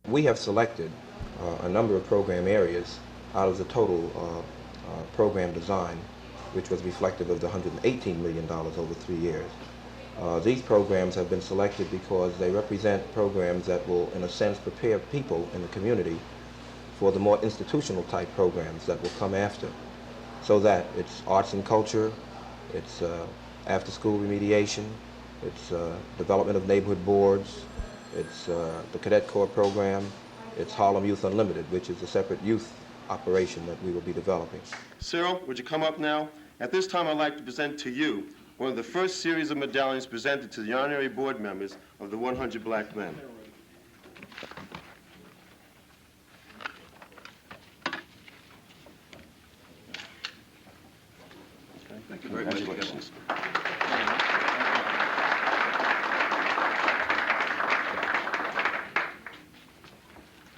We have selected a number of program areas out of the total program design, which was reflective of the $118 million over 3 years. These programs have been selected because they represent programs that will, in a sense, prepare people in the community for the more institutional type programs that will come after, so that it's arts and culture, it's after-school remediation, it's development of neighborhood boards, it's the Cadet Corps program, it's Harlem Youth Unlimited, which is a separate youth operation that we will be developing. Cyril, would you come up now? At this time, I'd like to present to you one of the first series of medallions presented to the honorary board members of the 100 Black Men. Okay. Thank you very much. Congratulations.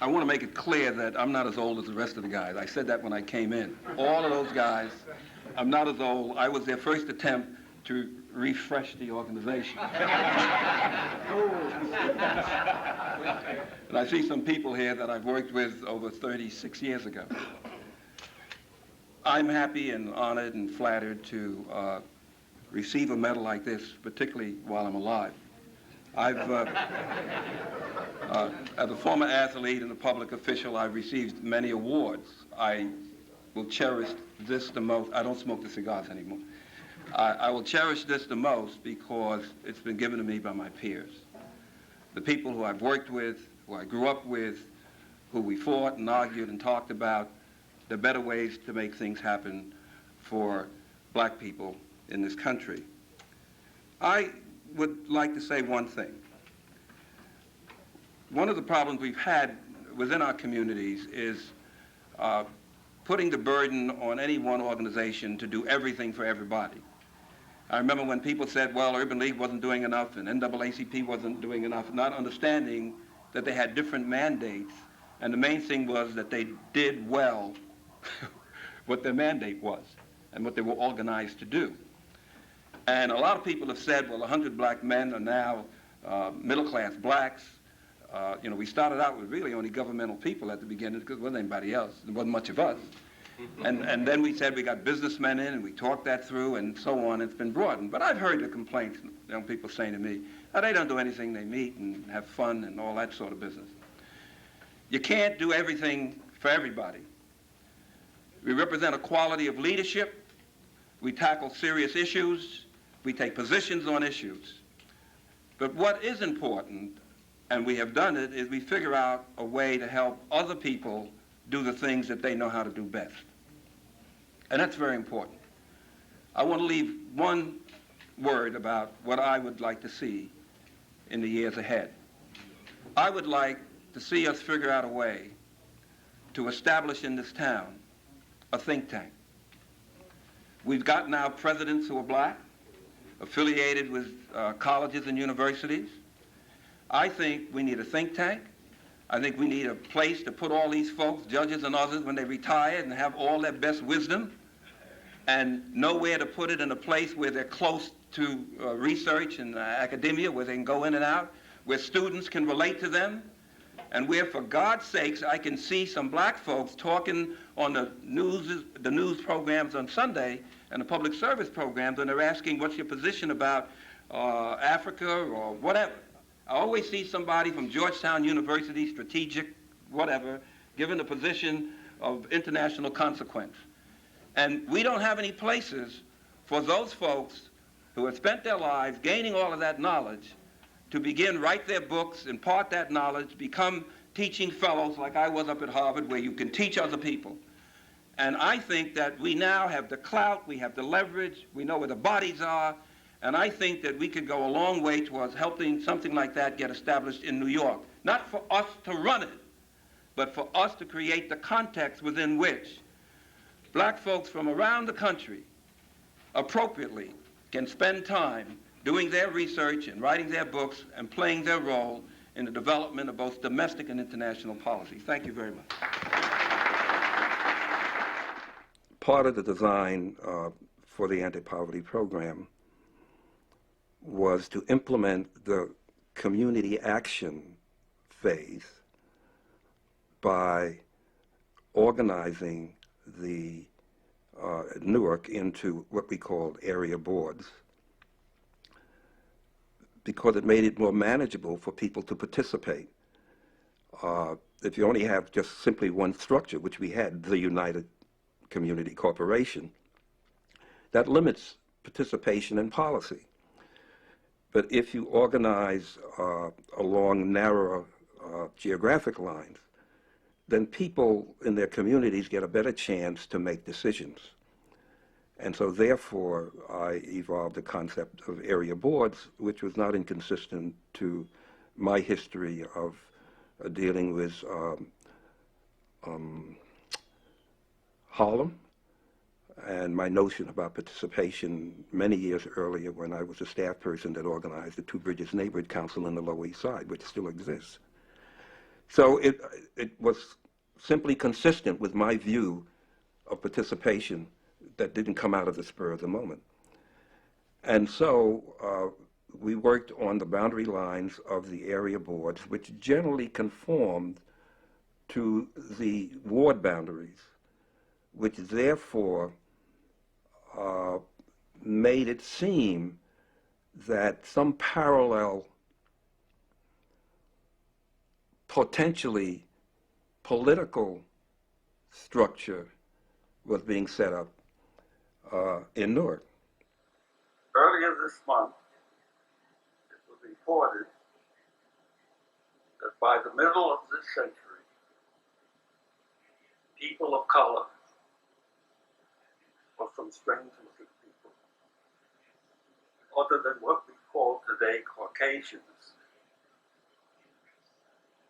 I want to make it clear that I'm not as old as the rest of the guys. I said that when I came in. All of those guys, I'm not as old. I was their first attempt to refresh the organization. And I see some people here that I've worked with over 36 years ago. I'm happy and honored and flattered to receive a medal like this, particularly while I'm alive. I've, as a former athlete and a public official, I've received many awards. I will cherish this the most. I don't smoke the cigars anymore. I will cherish this the most because it's been given to me by my peers. The people who I've worked with, who I grew up with, who we fought and argued and talked about the better ways to make things happen for black people in this country. I would like to say one thing. One of the problems we've had within our communities is putting the burden on any one organization to do everything for everybody. I remember when people said, well, Urban League wasn't doing enough and NAACP wasn't doing enough, not understanding that they had different mandates, and the main thing was that they did well what their mandate was and what they were organized to do. And a lot of people have said, well, 100 black men are now middle-class blacks. You know, we started out with really only governmental people at the beginning because there wasn't anybody else. There wasn't much of us. And then we said we got businessmen in and we talked that through and so on. It's been broadened. But I've heard the complaints, young people saying to me, oh, they don't do anything. They meet and have fun and all that sort of business. You can't do everything for everybody. We represent a quality of leadership. We tackle serious issues. We take positions on issues. But what is important, and we have done it, is we figure out a way to help other people do the things that they know how to do best. And that's very important. I want to leave one word about what I would like to see in the years ahead. I would like to see us figure out a way to establish in this town a think tank. We've got now presidents who are black, affiliated with colleges and universities. I think we need a think tank. I think we need a place to put all these folks, judges and others, when they retire and have all their best wisdom, and nowhere to put it in a place where they're close to research and academia, where they can go in and out, where students can relate to them, and where, for God's sakes, I can see some black folks talking on the news programs on Sunday and the public service programs, and they're asking, what's your position about Africa or whatever. I always see somebody from Georgetown University, strategic, whatever, given a position of international consequence. And we don't have any places for those folks who have spent their lives gaining all of that knowledge to begin, write their books, impart that knowledge, become teaching fellows like I was up at Harvard, where you can teach other people. And I think that we now have the clout, we have the leverage, we know where the bodies are, and I think that we could go a long way towards helping something like that get established in New York. Not for us to run it, but for us to create the context within which black folks from around the country appropriately can spend time doing their research and writing their books and playing their role in the development of both domestic and international policy. Thank you very much. Part of the design for the anti-poverty program was to implement the community action phase by organizing the Newark into what we called area boards, because it made it more manageable for people to participate. If you only have just simply one structure, which we had, the United Community Corporation, that limits participation in policy. But if you organize along narrow geographic lines, then people in their communities get a better chance to make decisions. And so therefore, I evolved the concept of area boards, which was not inconsistent to my history of dealing with Harlem, and my notion about participation many years earlier when I was a staff person that organized the Two Bridges Neighborhood Council in the Lower East Side, which still exists. So it was simply consistent with my view of participation that didn't come out of the spur of the moment. And so we worked on the boundary lines of the area boards, which generally conformed to the ward boundaries, which therefore made it seem that some parallel, potentially political structure was being set up in Newark. Earlier this month, it was reported that by the middle of this century, people of color, or some strange looking people, other than what we call today Caucasians,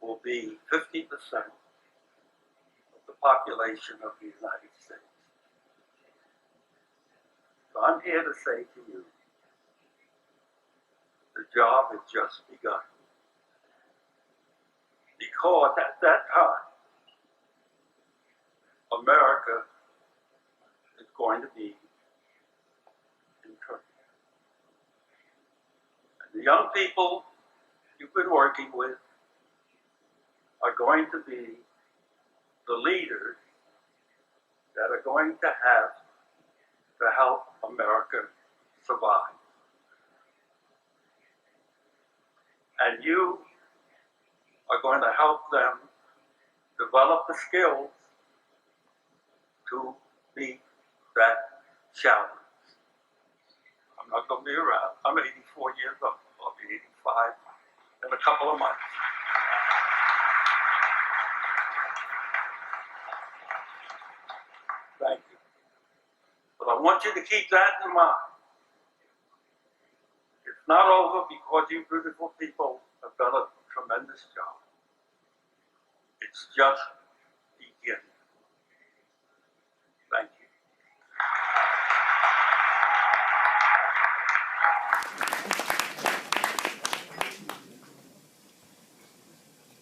will be 50% of the population of the United States. So I'm here to say to you, the job has just begun. Because at that time, America is going to be in turmoil. And the young people you've been working with are going to be the leaders that are going to have to help America survive. And you are going to help them develop the skills to meet that challenge. I'm not going to be around. I'm 84 years old. I'll be 85 in a couple of months. Thank you. But I want you to keep that in mind. It's not over because you beautiful people have done a tremendous job. It's just beginning. Thank you.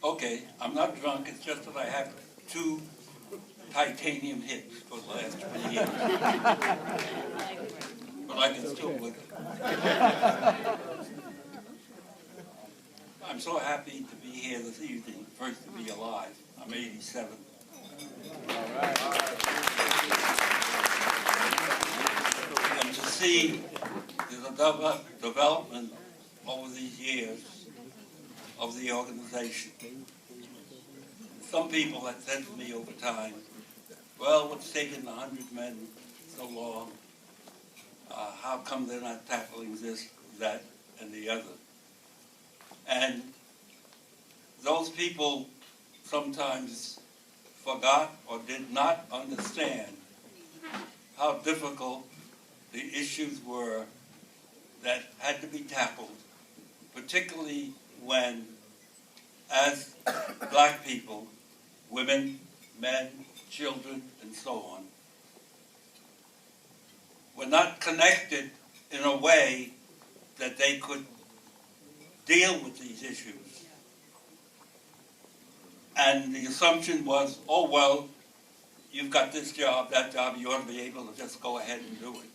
Okay, I'm not drunk, it's just that I have 2 titanium hits for the last 20 years. But I can still live it. I'm so happy to be here this evening, first to be alive. I'm 87. And to see the development over these years of the organization. Some people have said to me over time, well, what's taken 100 men so long? How come they're not tackling this, that, and the other? And those people sometimes forgot or did not understand how difficult the issues were that had to be tackled, particularly when, as black people, women, men, children, and so on, were not connected in a way that they could deal with these issues. And the assumption was, oh, well, you've got this job, that job, you ought to be able to just go ahead and do it.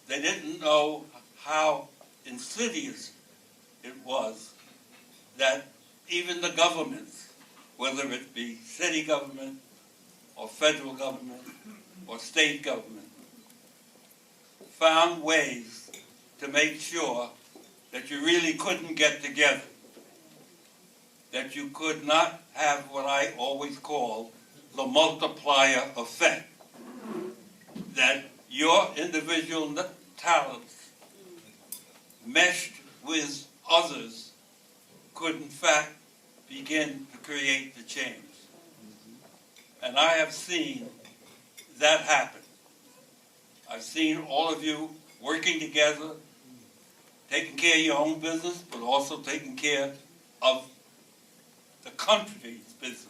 They didn't know how insidious it was that even the governments whether it be city government or federal government or state government, found ways to make sure that you really couldn't get together, that you could not have what I always call the multiplier effect, that your individual talents meshed with others could in fact begin to create the change. And I have seen that happen. I've seen all of you working together, taking care of your own business, but also taking care of the country's business.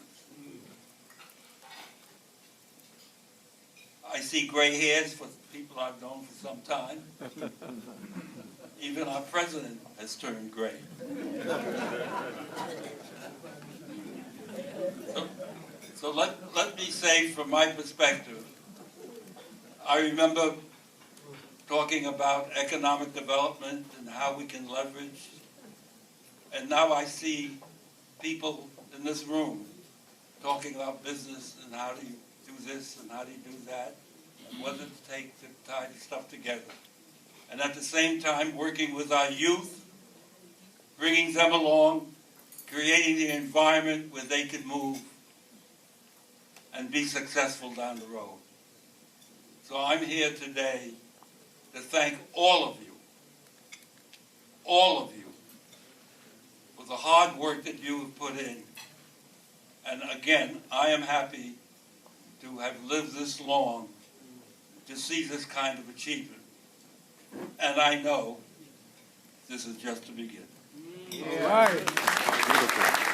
I see gray hairs for people I've known for some time. Even our president has turned gray. So let me say from my perspective, I remember talking about economic development and how we can leverage, and now I see people in this room talking about business and how do you do this and how do you do that, and what does it take to tie the stuff together. And at the same time, working with our youth, bringing them along, creating the environment where they can move and be successful down the road. So I'm here today to thank all of you, for the hard work that you have put in. And again, I am happy to have lived this long to see this kind of achievement. And I know this is just the beginning. Yeah. All right. Beautiful.